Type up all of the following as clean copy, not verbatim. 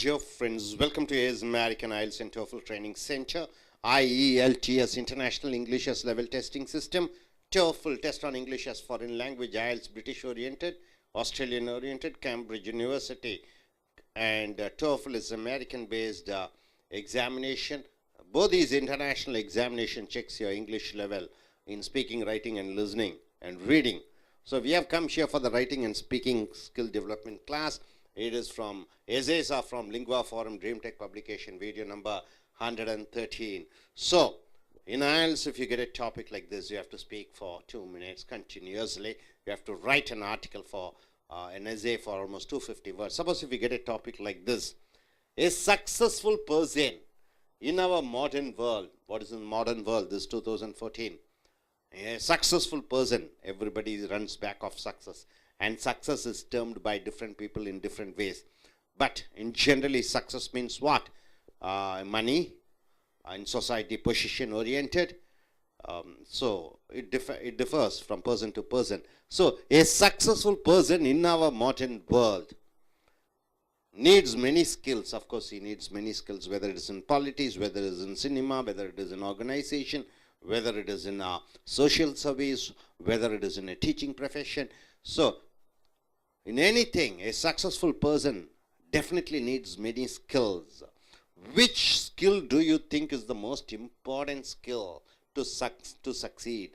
Dear friends, welcome to AS American IELTS and TOEFL Training Center, I.E.L.T.S International English as Level Testing System, TOEFL Test on English as Foreign Language, IELTS British Oriented, Australian Oriented, Cambridge University, and TOEFL is American based examination. Both these international examination checks your English level in speaking, writing and listening and reading. So we have come here for the writing and speaking skill development class. It is from essays are from Lingua Forum Dream Tech publication, video number 113. So in IELTS, if you get a topic like this, you have to speak for 2 minutes continuously. You have to write an article for an essay for almost 250 words. Suppose if you get a topic like this, a successful person in our modern world. What is in modern world? This 2014. A successful person, everybody runs back of success. And success is termed by different people in different ways. But in generally, success means what? Money, in society, position oriented. So it differs from person to person. So a successful person in our modern world needs many skills. Of course, he needs many skills, whether it is in politics, whether it is in cinema, whether it is in organization, whether it is in social service, whether it is in a teaching profession. So in anything, a successful person definitely needs many skills. Which skill do you think is the most important skill to succeed?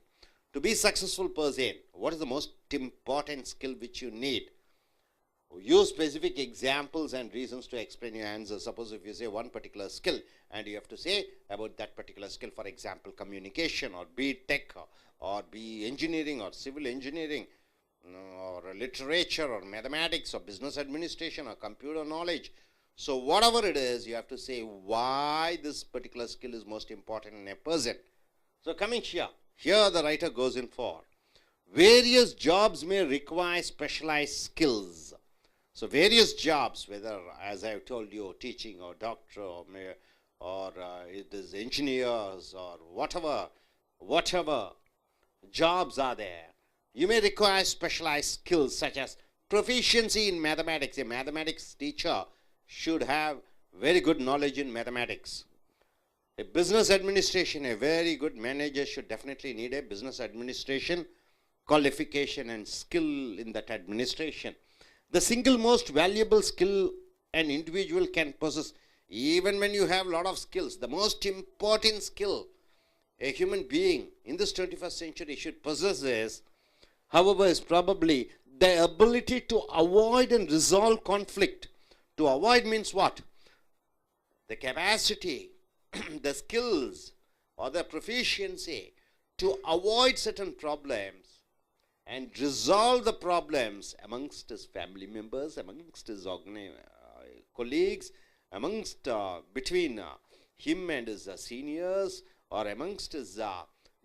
To be a successful person, what is the most important skill which you need? Use specific examples and reasons to explain your answer. Suppose if you say one particular skill and you have to say about that particular skill, for example, communication, or be tech, or be engineering or civil engineering, or literature or mathematics or business administration or computer knowledge. So whatever it is, you have to say why this particular skill is most important in a person. So coming here the writer goes in for various jobs may require specialized skills. So various jobs, whether, as I have told you, teaching or doctor or it is engineers or whatever jobs are there, you may require specialized skills such as proficiency in mathematics. A mathematics teacher should have very good knowledge in mathematics. A business administration, a very good manager should definitely need a business administration qualification and skill in that administration. The single most valuable skill an individual can possess, even when you have a lot of skills, the most important skill a human being in this 21st century should possess is, however, is probably the ability to avoid and resolve conflict. To avoid means what? The capacity, the skills or the proficiency to avoid certain problems and resolve the problems amongst his family members, amongst his colleagues, amongst between him and his seniors, or amongst his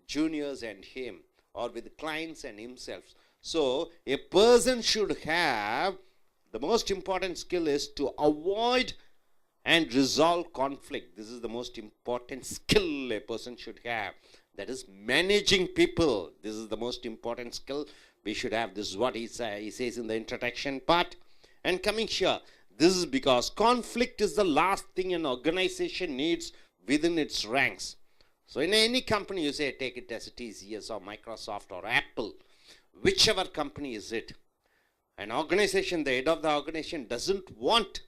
juniors and him, or with clients and himself. So a person should have, the most important skill is to avoid and resolve conflict. This is the most important skill a person should have. That is managing people. This is the most important skill we should have. This is what he says in the introduction part. And coming here, this is because conflict is the last thing an organization needs within its ranks. So in any company, you say, take it as TCS or Microsoft or Apple, whichever company is it. An organization, the head of the organization doesn't want.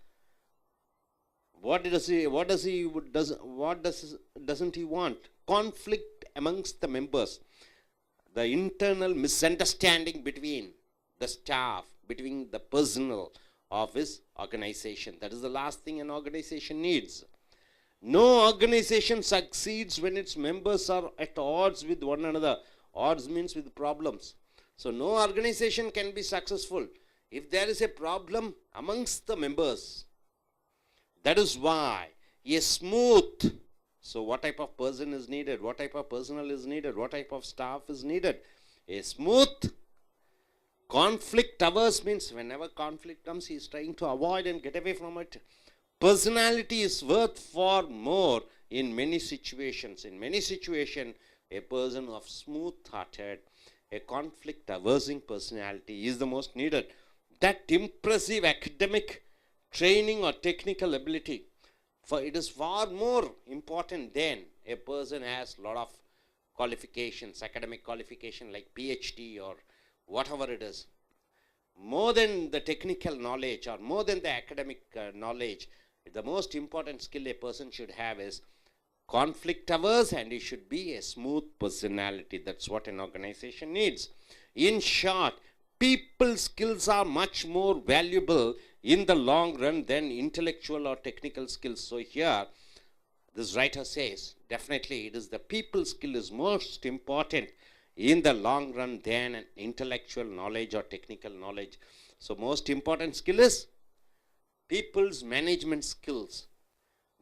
What doesn't he want? Conflict amongst the members. The internal misunderstanding between the staff, between the personnel of his organization. That is the last thing an organization needs. No organization succeeds when its members are at odds with one another. Odds means with problems. So no organization can be successful if there is a problem amongst the members. That is why a smooth, so what type of person is needed? What type of personnel is needed? What type of staff is needed? A smooth, conflict averse means whenever conflict comes, he is trying to avoid and get away from it. Personality is worth far more in many situations. In many situations, a person of smooth-hearted, a conflict-aversing personality is the most needed. That impressive academic training or technical ability. For it is far more important than a person has a lot of qualifications, academic qualification like PhD or whatever it is. More than the technical knowledge or more than the academic knowledge, the most important skill a person should have is conflict averse, and he should be a smooth personality. That's what an organization needs. In short, people skills are much more valuable in the long run than intellectual or technical skills. So here this writer says definitely it is the people skill is most important in the long run than an intellectual knowledge or technical knowledge. So most important skill is people's management skills.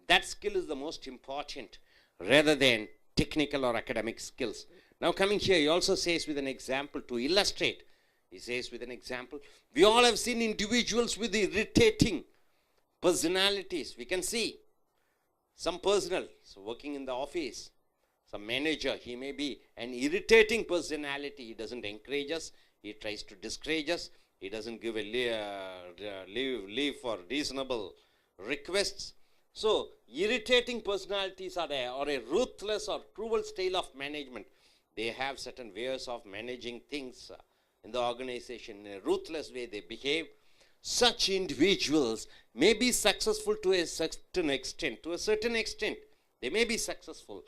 That skill is the most important rather than technical or academic skills. Now coming here, he also says with an example to illustrate. He says with an example, we all have seen individuals with irritating personalities. We can see some personal, so working in the office, some manager, he may be an irritating personality. He doesn't encourage us. He tries to discourage us. He doesn't give a leave for reasonable requests. So irritating personalities are or a ruthless or cruel style of management. They have certain ways of managing things in the organization. In a ruthless way they behave. Such individuals may be successful to a certain extent. To a certain extent, they may be successful,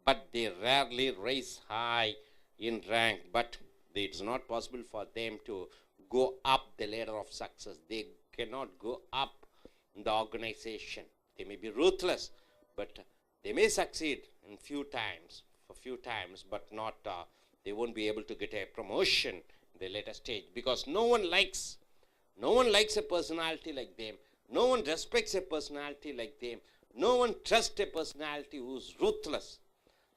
but they rarely rise high in rank. But it's not possible for them to go up the ladder of success. They cannot go up in the organization. They may be ruthless, but they may succeed in few times, but not. They won't be able to get a promotion in the later stage because no one likes a personality like them. No one respects a personality like them. No one trusts a personality who's ruthless.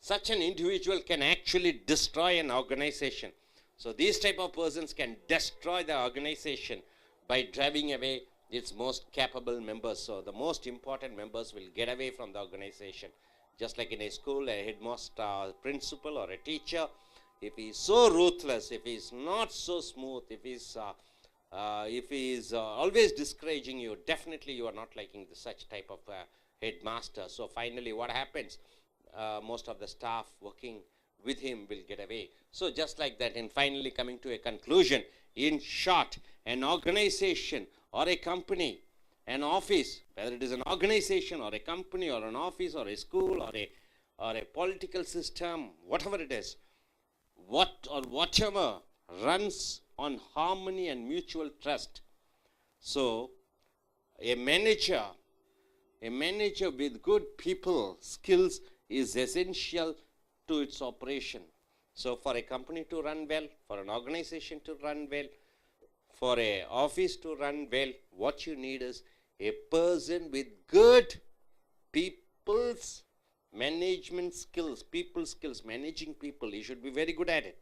Such an individual can actually destroy an organization. So these type of persons can destroy the organization by driving away its most capable members. So the most important members will get away from the organization. Just like in a school, a headmaster, principal or a teacher, if he is so ruthless, if he is not so smooth, if he is always discouraging you, definitely you are not liking such type of headmaster. So finally what happens? Most of the staff working with him will get away. So just like that, and finally coming to a conclusion, in short, an organization or a company, an office, whether it is an organization or a company or an office or a school or a political system, whatever it is, whatever runs on harmony and mutual trust. So a manager with good people skills is essential to its operation. So for a company to run well, for an organization to run well, for an office to run well, what you need is a person with good people's management skills, people skills, managing people. He should be very good at it.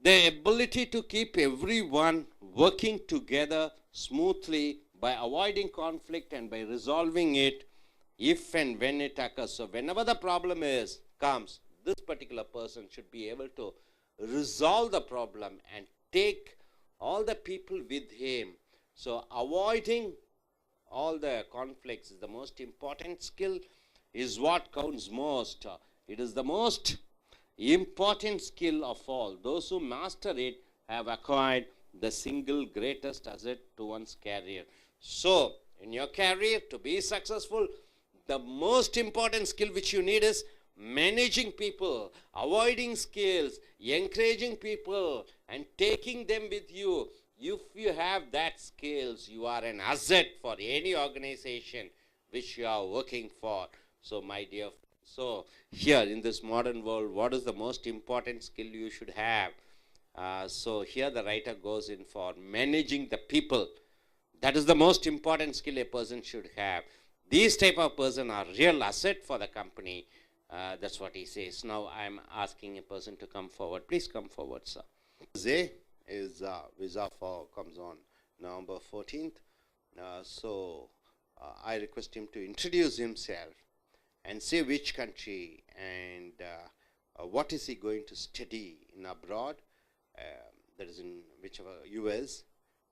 The ability to keep everyone working together smoothly by avoiding conflict and by resolving it if and when it occurs. So whenever the problem comes, this particular person should be able to resolve the problem and take all the people with him. So avoiding all the conflicts is the most important skill, is what counts most. It is the most important skill of all. Those who master it have acquired the single greatest asset to one's career. So in your career, to be successful, the most important skill which you need is managing people, avoiding skills, encouraging people and taking them with you. If you have that skills, you are an asset for any organization which you are working for. So my dear, so here in this modern world, what is the most important skill you should have? So here the writer goes in for managing the people. That is the most important skill a person should have. These type of person are real asset for the company. That's what he says. Now I'm asking a person to come forward. Please come forward, sir. Jose is visa for comes on November 14th. I request him to introduce himself and say which country and what is he going to study in abroad, that is in whichever US,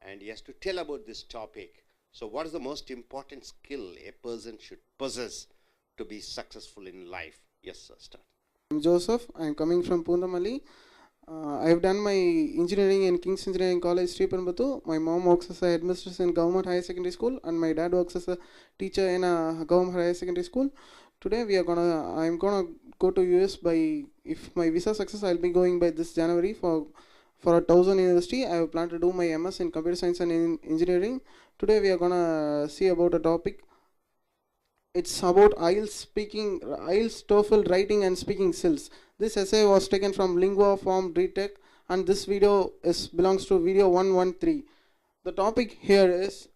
and he has to tell about this topic, So what is the most important skill a person should possess to be successful in life? Yes, sir, start. I'm Joseph. I'm coming from Pundamalli. I've done my engineering in King's Engineering College, Sriperambuttur. My mom works as a headmistress in government higher secondary school, and my dad works as a teacher in a government higher secondary school. Today I'm gonna go to US by, if my visa success, I'll be going by this January for a 1000 university. I have planned to do my MS in computer science and in engineering. Today we are gonna see about a topic. It's about I.E.L.T.S speaking, I.E.L.T.S TOEFL writing and speaking skills. This essay was taken from Lingua Form Retech, and this video belongs to video 113. The topic here is,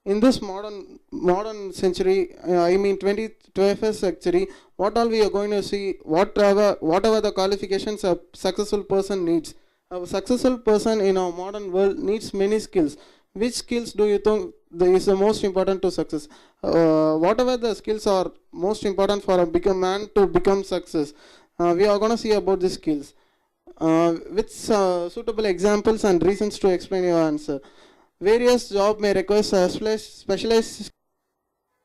in this modern century, I mean 21st century, what all we are going to see, whatever the qualifications a successful person needs. A successful person in our modern world needs many skills. Which skills do you think is the most important to success? Whatever the skills are most important for a man to become success, we are going to see about these skills with suitable examples and reasons to explain your answer. Various jobs may require specialized.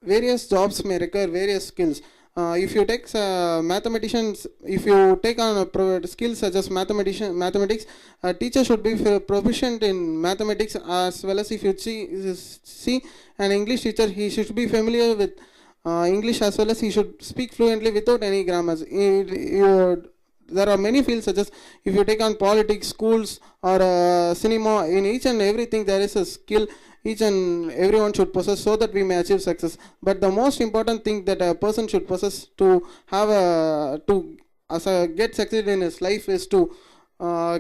Various jobs may require various skills. If you take mathematicians, if you take on skills such as mathematics, a teacher should be proficient in mathematics, as well as if you see an English teacher, he should be familiar with English, as well as he should speak fluently without any grammars. There are many fields, such as if you take on politics, schools, or cinema. In each and everything there is a skill each and everyone should possess, so that we may achieve success. But the most important thing that a person should possess to have get succeed in his life is to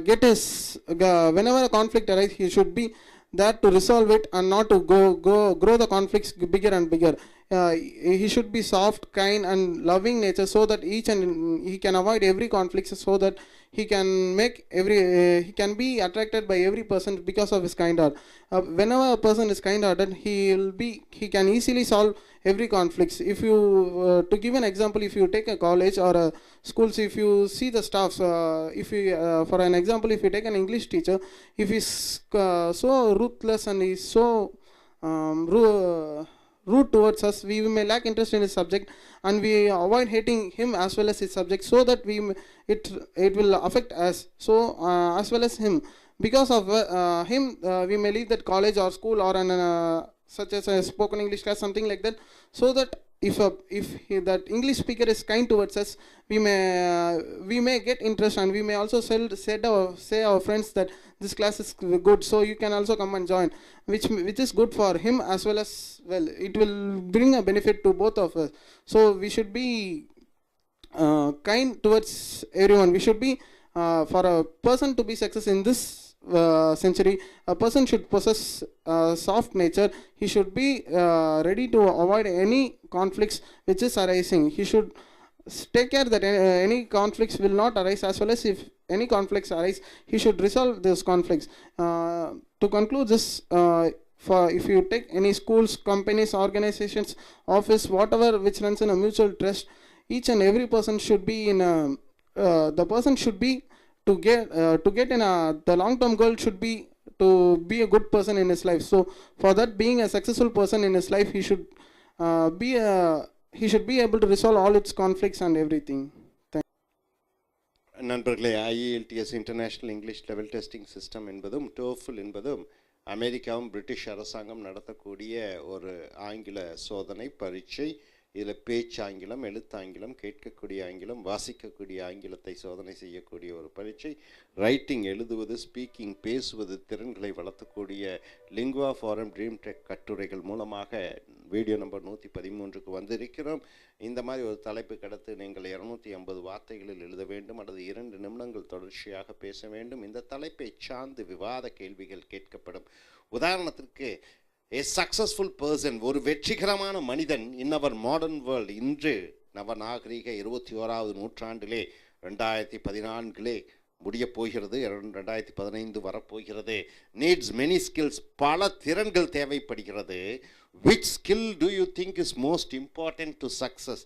get his whenever a conflict arises, he should be there to resolve it and not to grow the conflicts bigger and bigger. He should be soft, kind, and loving nature, so that he can avoid every conflict, so that he can he can be attracted by every person because of his kind heart. Whenever a person is kind hearted, he can easily solve every conflicts. If you to give an example, if you take a college or a schools, if you see the staffs, for an example, if you take an English teacher, if he's so ruthless and he's so rude towards us, we may lack interest in his subject, and we avoid hating him as well as his subject, so that it will affect us, so as well as him. Because of him, we may leave that college or school, or such as a spoken English class, something like that, so that if that English speaker is kind towards us, we may get interest, and we may also say our friends that this class is good, so you can also come and join, which is good for him as well as, well, it will bring a benefit to both of us. So we should be kind towards everyone. We should be for a person to be success in this century, a person should possess soft nature. He should be ready to avoid any conflicts which is arising. He should take care that any conflicts will not arise, as well as if any conflicts arise, he should resolve those conflicts. To conclude this, if you take any schools, companies, organizations, office, whatever which runs in a mutual trust, each and every person should be in a the person should be to get in the long term goal should be to be a good person in his life. So for that, being a successful person in his life, he should be able to resolve all its conflicts and everything. நண்பர்களே, I.E.L.T.S international English level testing system என்பதும் TOEFL என்பதும் அமெரிக்காவும் British அரசாங்கம் நடத்தக்கூடிய ஒரு ஆங்கில சோதனை பரீட்சை. இதில் பேச்சாங்கிலம், எழுத்தாங்கிலம், கேட்கக்கூடிய ஆங்கிலம், வாசிக்கக்கூடிய ஆங்கிலத்தை சோதனை செய்யக்கூடிய ஒரு பரீட்சை. ரைட்டிங், எழுதுவது, ஸ்பீக்கிங், பேசுவது திறன்களை வளர்த்தக்கூடிய லிங்குவா ஃபாரம் ட்ரீம் டெக் கட்டுரைகள் மூலமாக வீடியோ நம்பர் 113க்கு வந்திருக்கிறோம். இந்த மாதிரி ஒரு தலைப்பு கடத்து நீங்கள் 250 வார்த்தைகளில் எழுத வேண்டும், அல்லது 2 நிமிடங்கள் தொடர்ச்சியாக பேச வேண்டும். இந்த தலைப்பை சார்ந்து விவாத கேள்விகள் கேட்கப்படும். உதாரணத்திற்கு, A successful person, ஒரு வெற்றிகரமான மனிதன் in our modern world, இன்று நவநாகரிக 21வது நூற்றாண்டிலே 2014 முடியப் போகிறது, 2015 வரப்போகிறது. needs many skills, பல திறன்கள் தேவைப்படுகிறது. which skill do you think is most important to success?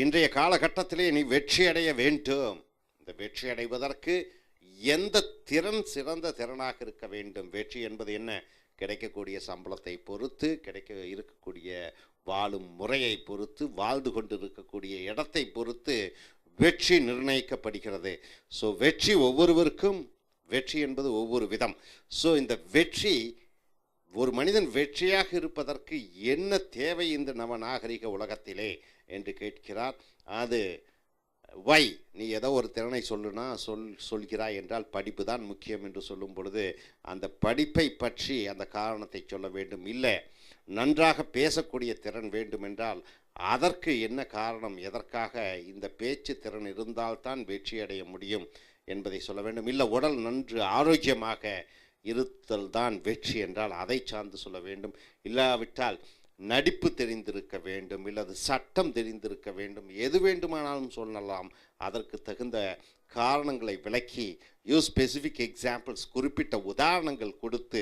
இன்றைய காலகட்டத்திலே நீ வெற்றி அடைய வேண்டும். இந்த வெற்றி அடைவதற்கு எந்த திறன் சிறந்த திறனாக இருக்க வேண்டும்? வெற்றி என்பது என்ன? கிடைக்கக்கூடிய சம்பளத்தை பொறுத்து, இருக்கக்கூடிய வாழும் முறையை பொறுத்து, வாழ்ந்து கொண்டு இருக்கக்கூடிய இடத்தை பொறுத்து வெற்றி நிர்ணயிக்கப்படுகிறது. ஸோ வெற்றி ஒவ்வொருவருக்கும், வெற்றி என்பது ஒவ்வொரு விதம். ஸோ இந்த வெற்றி, ஒரு மனிதன் வெற்றியாக இருப்பதற்கு என்ன தேவை இந்த நவநாகரிக உலகத்திலே என்று கேட்கிறார். அது வை, நீ ஏதோ ஒரு திறனை சொல்லுனா சொல்கிறாய் என்றால் படிப்பு தான் முக்கியம் என்று சொல்லும் பொழுது அந்த படிப்பை பற்றி அந்த காரணத்தை சொல்ல வேண்டும். இல்லை, நன்றாக பேசக்கூடிய திறன் வேண்டும் என்றால் அதற்கு என்ன காரணம், எதற்காக இந்த பேச்சு திறன் இருந்தால்தான் வெற்றி அடைய முடியும் என்பதை சொல்ல வேண்டும். இல்லை, உடல் நன்று ஆரோக்கியமாக இருத்தல் தான் வெற்றி என்றால் அதை சார்ந்து சொல்ல வேண்டும். இல்லாவிட்டால் நடிப்பு தெரிந்திருக்க வேண்டும், இல்லது சட்டம் தெரிந்திருக்க வேண்டும், எது வேண்டுமானாலும் சொல்லலாம். அதற்கு தகுந்த காரணங்களை விளக்கி, ஸ்பெசிஃபிக் எக்ஸாம்பிள்ஸ், குறிப்பிட்ட உதாரணங்கள் கொடுத்து,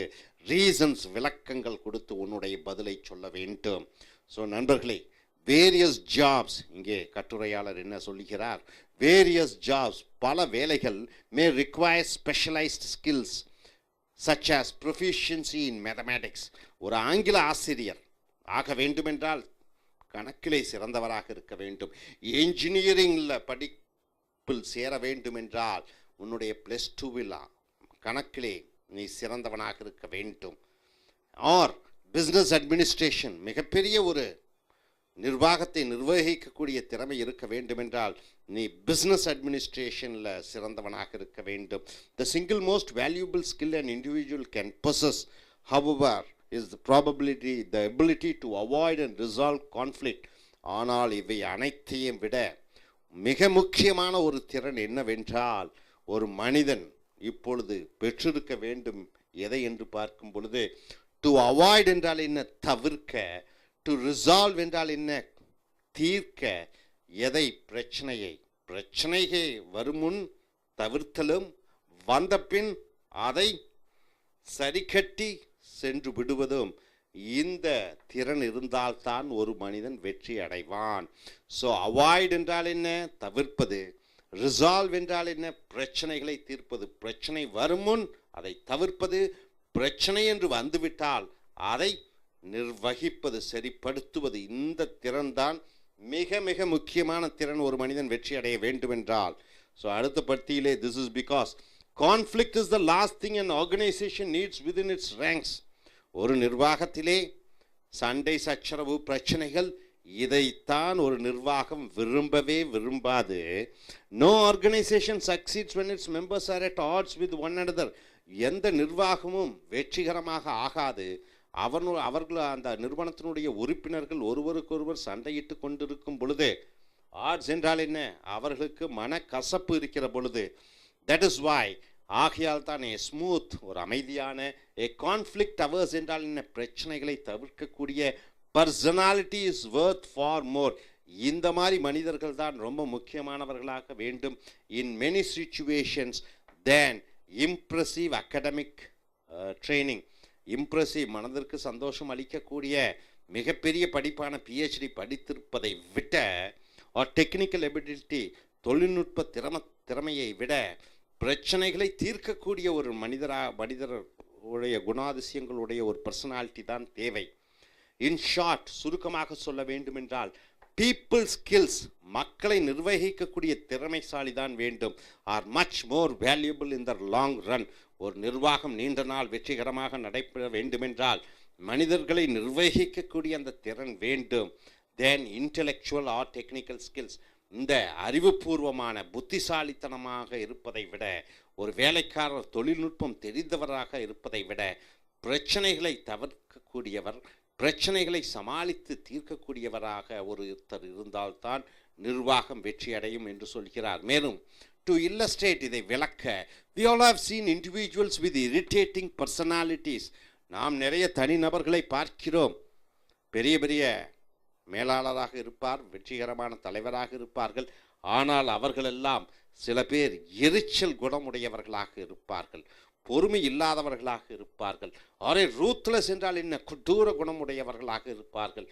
ரீசன்ஸ், விளக்கங்கள் கொடுத்து உன்னுடைய பதிலை சொல்ல வேண்டும். ஸோ நண்பர்களே, வேரியஸ் ஜாப்ஸ், இங்கே கட்டுரையாளர் என்ன சொல்கிறார், வேரியஸ் ஜாப்ஸ், பல வேலைகள் may require specialised skills such as proficiency in mathematics. ஒரு ஆங்கில ஆசிரியர் ஆக வேண்டுமென்றால் கணக்கிலே சிறந்தவராக இருக்க வேண்டும். என்ஜினியரிங்கில் படிப்பில் சேர வேண்டுமென்றால் உன்னுடைய +2 கணக்கிலே நீ சிறந்தவனாக இருக்க வேண்டும். ஆர் பிஸ்னஸ் அட்மினிஸ்ட்ரேஷன், மிகப்பெரிய ஒரு நிர்வாகத்தை நிர்வகிக்கக்கூடிய திறமை இருக்க வேண்டுமென்றால் நீ பிஸ்னஸ் அட்மினிஸ்ட்ரேஷனில் சிறந்தவனாக இருக்க வேண்டும். The single most valuable skill and individual can possess, however, is the ability to avoid and resolve conflict. ஆனால் இவை அனைத்தையும் விட மிக முக்கியமான ஒரு திறன் என்னவென்றால், ஒரு மனிதன் இப்பொழுது பெற்றிருக்க வேண்டும் எதை என்று பார்க்கும் பொழுது, டு அவாய்ட் என்றால் என்ன, தவிர்க்க, டு ரிசால்வ் என்றால் என்ன, தீர்க்க, எதை, பிரச்சனையை வருமுன் தவிர்த்தலும், வந்த பின் அதை சரிக்கட்டி சென்று விடுவதும். இந்த திறன் இருந்தால்தான் ஒரு மனிதன் வெற்றி அடைவான். ஸோ அவாய்ட் என்றால் என்ன, தவிர்ப்பது. ரிசால்வ் என்றால் என்ன, பிரச்சனைகளை தீர்ப்பது. பிரச்சனை வருமுன் அதை தவிர்ப்பது. பிரச்சனை என்று வந்துவிட்டால் அதை நிர்வகிப்பது, சரிப்படுத்துவது. இந்த திறன்தான் மிக மிக முக்கியமான திறன் ஒரு மனிதன் வெற்றி அடைய வேண்டுமென்றால். ஸோ அடுத்த பத்தியிலே, this is because conflict is the last thing an organisation needs within its ranks. ஒரு நிர்வாகத்திலே சண்டை, சச்சரவு, பிரச்சனைகள், இதைத்தான் ஒரு நிர்வாகம் விரும்பவே விரும்பாது. No organisation succeeds when its members are at odds with one another. எந்த நிர்வாகமும் வெற்றிகரமாக ஆகாது அவர்கள் அந்த நிறுவனத்தினுடைய உறுப்பினர்கள் ஒருவருக்கொருவர் சண்டையிட்டு கொண்டிருக்கும் பொழுது. ஆட்ஸ் என்றால் என்ன, அவர்களுக்கு மனக்கசப்பு இருக்கிற பொழுது. தட் இஸ் வாய், ஆகையால் தான் ஸ்மூத், ஒரு அமைதியான, கான்ஃப்ளிக்ட் அவர்ஸ் என்றால் என்ன, பிரச்சனைகளை தவிர்க்கக்கூடிய personality is worth far more. இந்த மாதிரி மனிதர்கள் தான் ரொம்ப முக்கியமானவர்களாக வேண்டும். In many situations than impressive academic training. Impressive, மனதிற்கு சந்தோஷம் அளிக்கக்கூடிய மிகப்பெரிய படிப்பான PhD படித்திருப்பதை விட, ஆர் டெக்னிக்கல் எபிலிட்டி, தொழில்நுட்ப திறமையை விட, பிரச்சனைகளை தீர்க்கக்கூடிய ஒரு மனிதருடைய குணாதிசயங்களுடைய ஒரு பர்சனாலிட்டி தான் தேவை. இன் ஷார்ட், சுருக்கமாக சொல்ல வேண்டுமென்றால், பீப்புள் ஸ்கில்ஸ், மக்களை நிர்வகிக்கக்கூடிய திறமைசாலி தான் வேண்டும். Are much more valuable in the long run. ஒரு நிர்வாகம் நீண்ட நாள் வெற்றிகரமாக நடைபெற வேண்டுமென்றால் மனிதர்களை நிர்வகிக்கக்கூடிய அந்த திறன் வேண்டும். தென் இன்டெலெக்சுவல் ஆர் டெக்னிக்கல் ஸ்கில்ஸ், இந்த அறிவுபூர்வமான புத்திசாலித்தனமாக இருப்பதை விட, ஒரு வேலைக்காரர் தொழில்நுட்பம் தெரிந்தவராக இருப்பதை விட, பிரச்சனைகளை தவிர்க்கக்கூடியவர், பிரச்சனைகளை சமாளித்து தீர்க்கக்கூடியவராக ஒருத்தர் இருந்தால்தான் நிர்வாகம் வெற்றி அடையும் என்று சொல்கிறார். மேலும் to illustrate, இதை விளக்க, we all have seen individuals with irritating personalities. நாம் நிறைய தனிநபர்களை பார்க்கிறோம். பெரிய பெரிய மேலாளராக இருப்பார், வெற்றிகரமான தலைவராக இருப்பார்கள். ஆனால் அவர்களெல்லாம் சில பேர் எரிச்சல் குணமுடையவர்களாக இருப்பார்கள், பொறுமை இல்லாதவர்களாக இருப்பார்கள். ஆரே ரூத்லெஸ் என்றால் என்ன, கொடூர குணமுடையவர்களாக இருப்பார்கள்.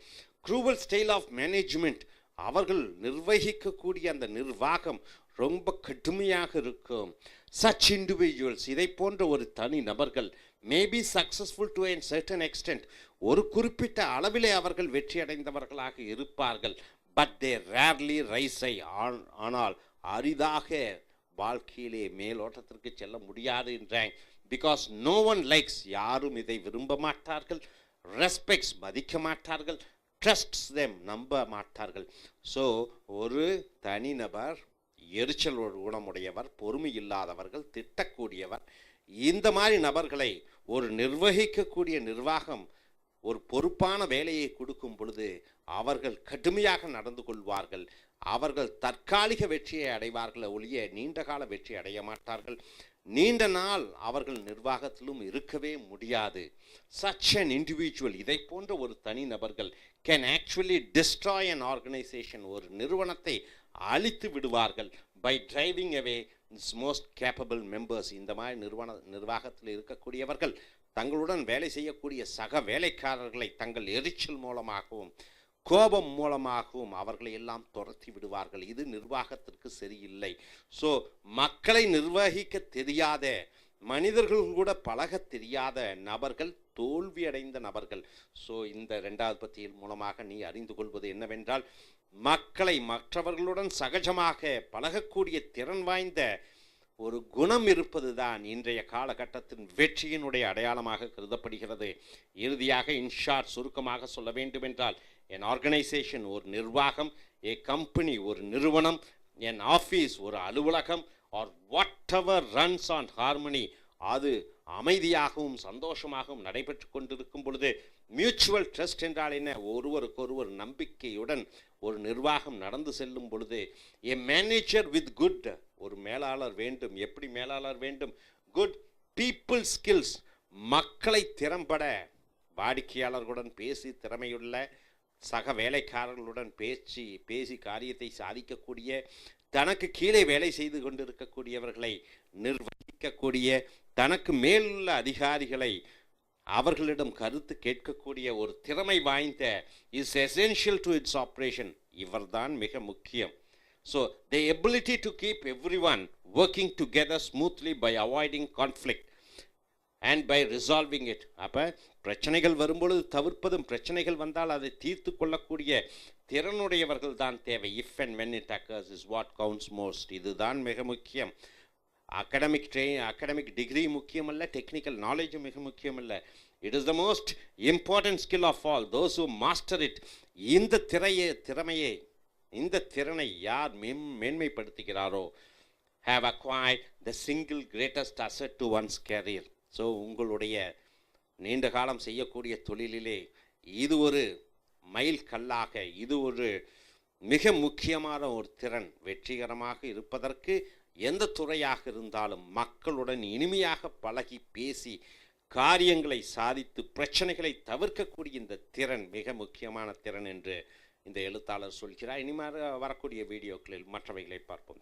க்ரூவல் ஸ்டைல் ஆஃப் மேனேஜ்மெண்ட், அவர்கள் நிர்வகிக்கக்கூடிய அந்த நிர்வாகம் ரொம்ப கடுமையாக இருக்கும். சச் இண்டிவிஜுவல்ஸ், இதை போன்ற ஒரு தனி நபர்கள் may be successful to a certain extent, ஒரு குறிப்பிட்ட அளவிலே அவர்கள் வெற்றி அடைந்தவர்களாக இருப்பார்கள். பட் தே ரேர்லி ரைஸ் ஐ, ஆனால் அரிதாக வாழ்க்கையிலே மேலோட்டத்திற்கு செல்ல முடியாது என்றேன். பிகாஸ் நோ ஒன் லைக்ஸ், யாரும் இதை விரும்ப மாட்டார்கள். ரெஸ்பெக்ட்ஸ், மதிக்க மாட்டார்கள். ட்ரஸ்ட்ஸ் தெம், நம்ப மாட்டார்கள். ஸோ ஒரு தனிநபர் எரிச்சல் குணமுடையவர், பொறுமை இல்லாதவர்கள், திட்டக்கூடியவர், இந்த மாதிரி நபர்களை ஒரு நிர்வகிக்கக்கூடிய நிர்வாகம் ஒரு பொறுப்பான வேலையை கொடுக்கும் பொழுது அவர்கள் கடுமையாக நடந்து கொள்வார்கள். அவர்கள் தற்காலிக வெற்றியை அடைவார்கள் ஒழிய நீண்டகால வெற்றி அடைய மாட்டார்கள். நீண்ட நாள் அவர்கள் நிர்வாகத்திலும் இருக்கவே முடியாது. such an individual, இதை போன்ற ஒரு தனி நபர்கள் can actually destroy an organization, ஒரு நிறுவனத்தை அழித்து விடுவார்கள். by driving away its most capable members, இந்த மாதிரி நிர்வாகத்தில் இருக்கக்கூடியவர்கள் தங்களுடன் வேலை செய்யக்கூடிய சக வேலைக்காரர்களை தங்கள் எரிச்சல் மூலமாகவும் கோபம் மூலமாகவும் அவர்களை எல்லாம் துரத்தி விடுவார்கள். இது நிர்வாகத்திற்கு சரியில்லை. ஸோ மக்களை நிர்வகிக்க தெரியாத, மனிதர்கள் கூட பழக தெரியாத நபர்கள் தோல்வியடைந்த நபர்கள். ஸோ இந்த இரண்டாவது பத்தியில் மூலமாக நீ அறிந்து கொள்வது என்னவென்றால், மக்களை மற்றவர்களுடன் சகஜமாக பழகக்கூடிய திறன் வாய்ந்த ஒரு குணம் இருப்பது தான் இன்றைய காலகட்டத்தின் வெற்றியினுடைய அடையாளமாக கருதப்படுகிறது. இறுதியாக இன்ஷார்ட், சுருக்கமாக சொல்ல வேண்டுமென்றால், an organization ஒரு நிர்வாகம், a company ஒரு நிறுவனம், an office ஒரு அலுவலகம், or whatever runs on harmony, அது அமைதியாகவும் சந்தோஷமாகவும் நடைபெற்று கொண்டிருக்கும் பொழுது, மியூச்சுவல் ட்ரஸ்ட் என்றால் என்ன? ஒருவருக்கொருவர் நம்பிக்கையுடன் ஒரு நிர்வாகம் நடந்து செல்லும் பொழுது, a manager with good, ஒரு மேலாளர் வேண்டும். எப்படி மேலாளர் வேண்டும்? குட் பீப்புள் ஸ்கில்ஸ், மக்களை திறம்பட வாடிக்கையாளர்களுடன் பேசி திறமையுள்ள சக வேலைக்காரர்களுடன் பேசி காரியத்தை சாதிக்கக்கூடிய, தனக்கு கீழே வேலை செய்து கொண்டிருக்கக்கூடியவர்களை நிர்வகிக்கக்கூடிய, தனக்கு மேலுள்ள அதிகாரிகளை அவர்களிடம் கருத்து கேட்கக்கூடிய ஒரு திறமை வாய்ந்த, is essential to it's operation, இவர்தான் மிக முக்கியம். So the ability to keep everyone working together smoothly by avoiding conflict and by resolving it. அப்போ பிரச்சனைகள் வரும்பொழுது தவிர்ப்பதும், பிரச்சனைகள் வந்தால் அதை தீர்த்து கொள்ளக்கூடிய திறனுடையவர்கள் தான் தேவை. if and when it occurs is what counts most. இதுதான் மிக முக்கியம். அகடமிக் டிகிரி முக்கியமல்ல, டெக்னிக்கல் நாலேஜ் மிக முக்கியமல்ல. It is the most important skill of all. Those who master it, இந்த திறனை யார் மேன்மைப்படுத்துகிறாரோ, have acquired the single greatest asset to one's career. So உங்களுடைய நீண்ட காலம் செய்யக்கூடிய தொழிலிலே இது ஒரு மைல் கல்லாக, இது ஒரு மிக முக்கியமான ஒரு திறன். வெற்றிகரமாக இருப்பதற்கு எந்த துறையாக இருந்தாலும் மக்களுடன் இனிமையாக பழகி பேசி காரியங்களை சாதித்து பிரச்சனைகளை தவிர்க்கக்கூடிய இந்த திறன் மிக முக்கியமான திறன் என்று இந்த எழுத்தாளர் சொல்கிறார். இனிமேல் வரக்கூடிய வீடியோக்களில் மற்றவைகளை பார்ப்போம்.